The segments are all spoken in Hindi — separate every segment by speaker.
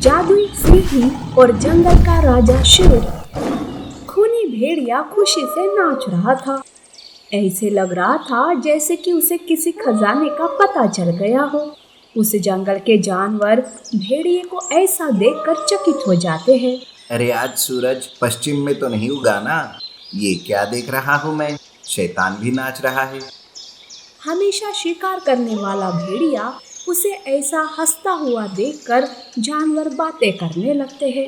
Speaker 1: जादुई सीढ़ी और जंगल का राजा शेर। खूनी भेड़िया खुशी से नाच रहा था। ऐसे लग रहा था जैसे कि उसे किसी खजाने का पता चल गया हो। उस जंगल के जानवर भेड़िए को ऐसा देखकर चकित हो जाते हैं।
Speaker 2: अरे आज सूरज पश्चिम में तो नहीं उगा ना? ये क्या देख रहा हूँ मैं? शैतान भी नाच रहा है।
Speaker 1: हमेशा शिकार करने वाला भेड़िया उसे ऐसा हंसता हुआ देखकर जानवर बातें करने लगते हैं।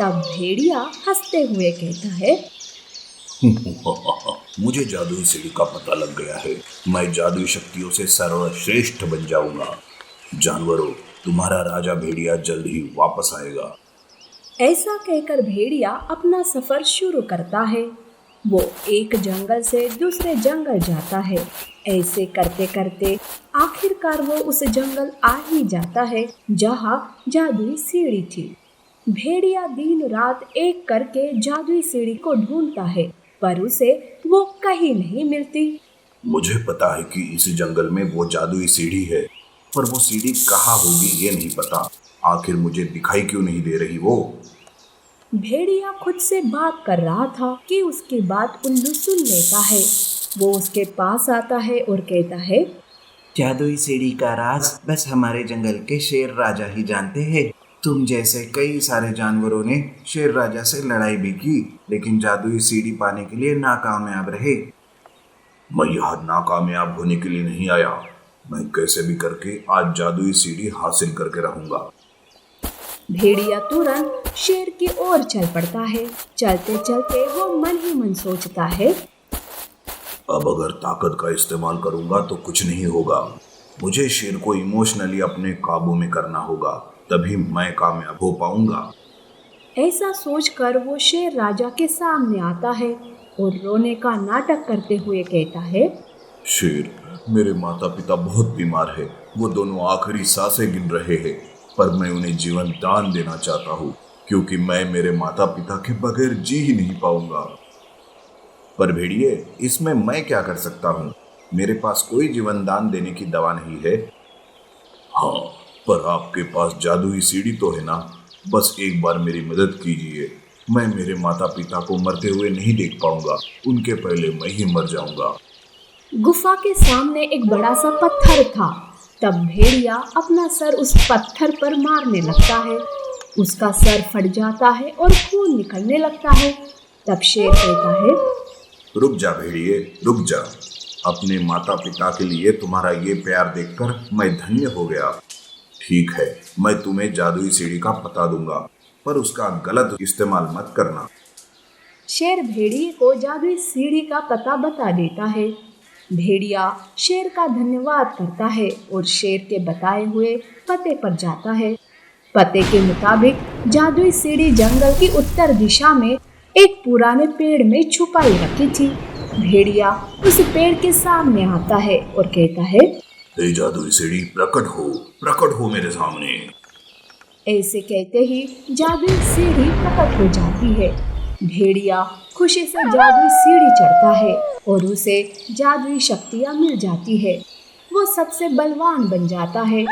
Speaker 1: तब भेड़िया हंसते हुए कहता है,
Speaker 3: मुझे जादुई सीढ़ी का पता लग गया है। मैं जादुई शक्तियों से सर्वश्रेष्ठ बन जाऊंगा। जानवरों, तुम्हारा राजा भेड़िया जल्द ही वापस आएगा।
Speaker 1: ऐसा कहकर भेड़िया अपना सफर शुरू करता है। वो एक जंगल से दूसरे जंगल जाता है। ऐसे करते करते आखिरकार वो उस जंगल आ ही जाता है जहाँ जादुई सीढ़ी थी। भेड़िया दिन रात एक करके जादुई सीढ़ी को ढूंढता है, पर उसे वो कहीं नहीं मिलती।
Speaker 3: मुझे पता है कि इस जंगल में वो जादुई सीढ़ी है, पर वो सीढ़ी कहाँ होगी ये नहीं पता। आखिर मुझे दिखाई क्यों नहीं दे रही वो?
Speaker 1: भेड़िया खुद से बात कर रहा था कि उसकी बात उल्लू सुन लेता है। वो उसके पास आता है और कहता है,
Speaker 2: जादुई सीढ़ी का राज बस हमारे जंगल के शेर राजा ही जानते हैं। तुम जैसे कई सारे जानवरों ने शेर राजा से लड़ाई भी की, लेकिन जादुई सीढ़ी पाने के लिए नाकामयाब रहे।
Speaker 3: मैं यहाँ नाकामयाब होने के लिए नहीं आया। मैं कैसे भी करके आज जादुई सीढ़ी हासिल करके रहूंगा।
Speaker 1: भेड़िया तुरंत शेर की ओर चल पड़ता है। चलते चलते वो मन ही मन सोचता है,
Speaker 3: अब अगर ताकत का इस्तेमाल करूंगा तो कुछ नहीं होगा। मुझे शेर को इमोशनली अपने काबू में करना होगा, तभी मैं कामयाब हो पाऊंगा।
Speaker 1: ऐसा सोचकर वो शेर राजा के सामने आता है और रोने का नाटक करते हुए कहता है,
Speaker 3: शेर, मेरे माता पिता बहुत बीमार है। वो दोनों आखिरी सांसें गिन रहे हैं, पर मैं उन्हें जीवन दान देना चाहता हूँ, क्योंकि मैं मेरे माता पिता के बगैर जी ही नहीं पाऊंगा। पर भेड़िए, इसमें मैं क्या कर सकता हूँ? मेरे पास कोई जीवन दान देने की दवा नहीं है। हाँ, पर आपके पास जादुई सीढ़ी तो है ना। बस एक बार मेरी मदद कीजिए। मैं मेरे माता पिता को मरते हुए नहीं देख पाऊंगा। उनके पहले मैं ही मर जाऊंगा।
Speaker 1: गुफा के सामने एक बड़ा सा पत्थर था। तब भेड़िया अपना सर उस पत्थर पर मारने लगता है। उसका सर फट जाता है और खून निकलने लगता है। तब शेर कहता है,
Speaker 3: रुक जा भेड़िए, रुक जा। अपने माता पिता के लिए तुम्हारा ये प्यार देखकर मैं धन्य हो गया। ठीक है, मैं तुम्हें जादुई सीढ़ी का पता दूंगा, पर उसका गलत इस्तेमाल मत करना।
Speaker 1: शेर भेड़िए को जादुई सीढ़ी का पता बता देता है। भेड़िया शेर का धन्यवाद करता है और शेर के बताए हुए पते पर जाता है। पते के मुताबिक जादुई सीढ़ी जंगल की उत्तर दिशा में एक पुराने पेड़ में छुपाई रखी थी। भेड़िया उस पेड़ के सामने आता है और कहता है,
Speaker 3: हे जादुई सीढ़ी, प्रकट हो मेरे सामने।
Speaker 1: ऐसे कहते ही जादुई सीढ़ी प्रकट हो जाती है। भेड़िया खुशी से जादुई सीढ़ी चढ़ता है और उसे जादुई शक्तियाँ मिल जाती है। वो सबसे बलवान बन जाता है।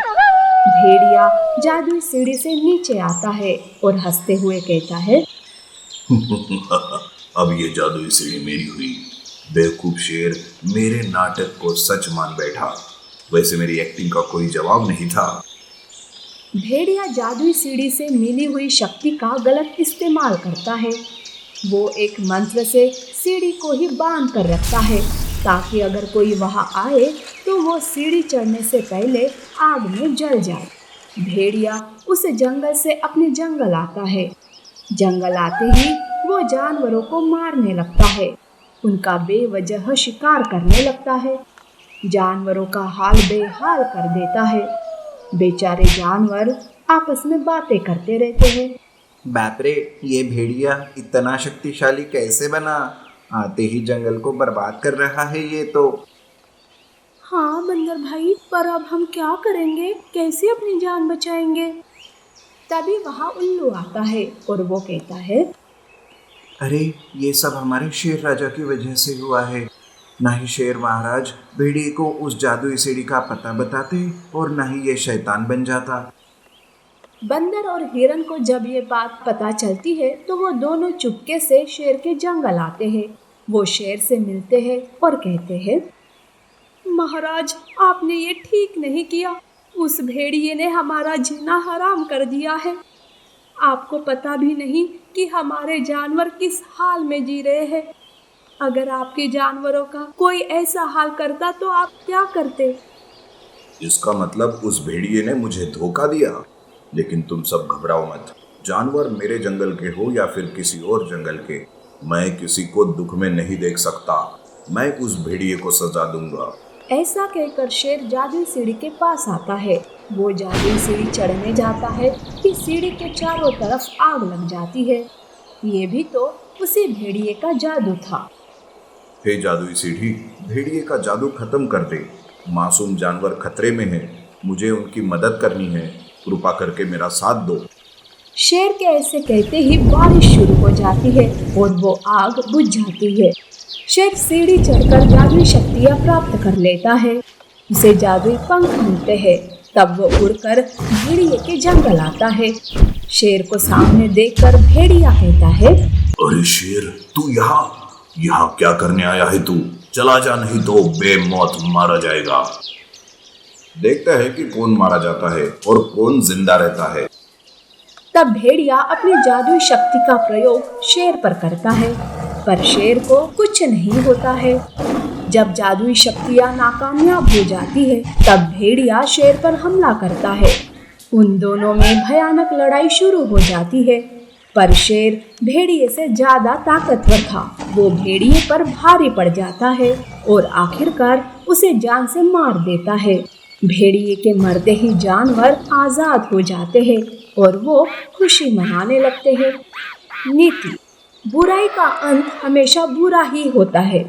Speaker 1: भेड़िया जादुई सीढ़ी से नीचे आता है और हंसते हुए कहता है,
Speaker 3: अब ये जादुई सीढ़ी मेरी हुई। बेवकूफ शेर मेरे नाटक को सच मान बैठा। वैसे मेरी एक्टिंग का कोई जवाब नहीं था।
Speaker 1: भेड़िया जादुई सीढ़ी से मिली हुई शक्ति का गलत इस्तेमाल करता है। वो एक मंत्र से सीढ़ी को ही बांध कर रखता है, ताकि अगर कोई वहां आए तो वो सीढ़ी चढ़ने से पहले आग में जल जाए। भेड़िया उस जंगल से अपने जंगल आता है। जंगल आते ही वो जानवरों को मारने लगता है। उनका बेवजह शिकार करने लगता है। जानवरों का हाल बेहाल कर देता है। बेचारे जानवर आपस में बातें करते रहते हैं।
Speaker 2: बाप रे, ये भेड़िया इतना शक्तिशाली कैसे बना? आते ही जंगल को बर्बाद कर रहा है ये तो।
Speaker 1: हाँ बंदर भाई, पर अब हम क्या करेंगे? कैसे अपनी जान बचाएंगे? तभी वहाँ उल्लू आता है और वो कहता है,
Speaker 2: अरे, ये सब हमारे शेर राजा की वजह से हुआ है। ना ही शेर महाराज भेड़िए को उस जादुई सीढ़ी का पता बताते और ना ही ये शैतान बन जाता।
Speaker 1: बंदर और हिरन को जब ये बात पता चलती है तो वो दोनों चुपके से शेर के जंगल आते हैं। वो शेर से मिलते हैं और कहते हैं, महाराज, आपने ये ठीक नहीं किया। उस भेड़िए ने हमारा जीना हराम कर दिया है। आपको पता भी नहीं कि हमारे जानवर किस हाल में जी रहे हैं। अगर आपके जानवरों का कोई ऐसा हाल करता तो आप क्या करते?
Speaker 3: इसका मतलब उस भेड़िए ने मुझे धोखा दिया। लेकिन तुम सब घबराओ मत। जानवर मेरे जंगल के हो या फिर किसी और जंगल के, मैं किसी को दुख में नहीं देख सकता। मैं उस भेड़िए को सजा दूंगा।
Speaker 1: ऐसा कहकर शेर जादुई सीढ़ी के पास आता है। वो जादुई सीढ़ी चढ़ने जाता है कि सीढ़ी के चारों तरफ आग लग जाती है। ये भी तो उसी भेड़िए का जादू था।
Speaker 3: हे जादुई सीढ़ी, भेड़िए का जादू खत्म कर दे। मासूम जानवर खतरे में है। मुझे उनकी मदद करनी है। कृपा करके मेरा साथ दो।
Speaker 1: शेर के ऐसे कहते ही बारिश शुरू हो जाती है और वो आग बुझ जाती है। शेर सीढ़ी चढ़कर जादुई शक्तियाँ प्राप्त कर लेता है। उसे जादुई पंख मिलते हैं। तब वो उड़कर भेड़िए के जंगल आता है। शेर को सामने देखकर भेड़िया कहता है,
Speaker 3: अरे शेर, तू यहाँ क्या करने आया है? तू चला जा, नहीं तो बेमौत मारा जाएगा। देखता है कि कौन मारा जाता है और कौन जिंदा रहता है।
Speaker 1: तब भेड़िया अपनी जादुई शक्ति का प्रयोग शेर पर करता है, पर शेर को कुछ नहीं होता है। जब जादुई शक्तियाँ नाकामयाब हो जाती है तब भेड़िया शेर पर हमला करता है। उन दोनों में भयानक लड़ाई शुरू हो जाती है, पर शेर भेड़िए से ज्यादा ताकतवर था। वो भेड़िए पर भारी पड़ जाता है और आखिरकार उसे जान से मार देता है। भेड़िए के मरते ही जानवर आजाद हो जाते हैं और वो खुशी मनाने लगते हैं। नीति: बुराई का अंत हमेशा बुरा ही होता है।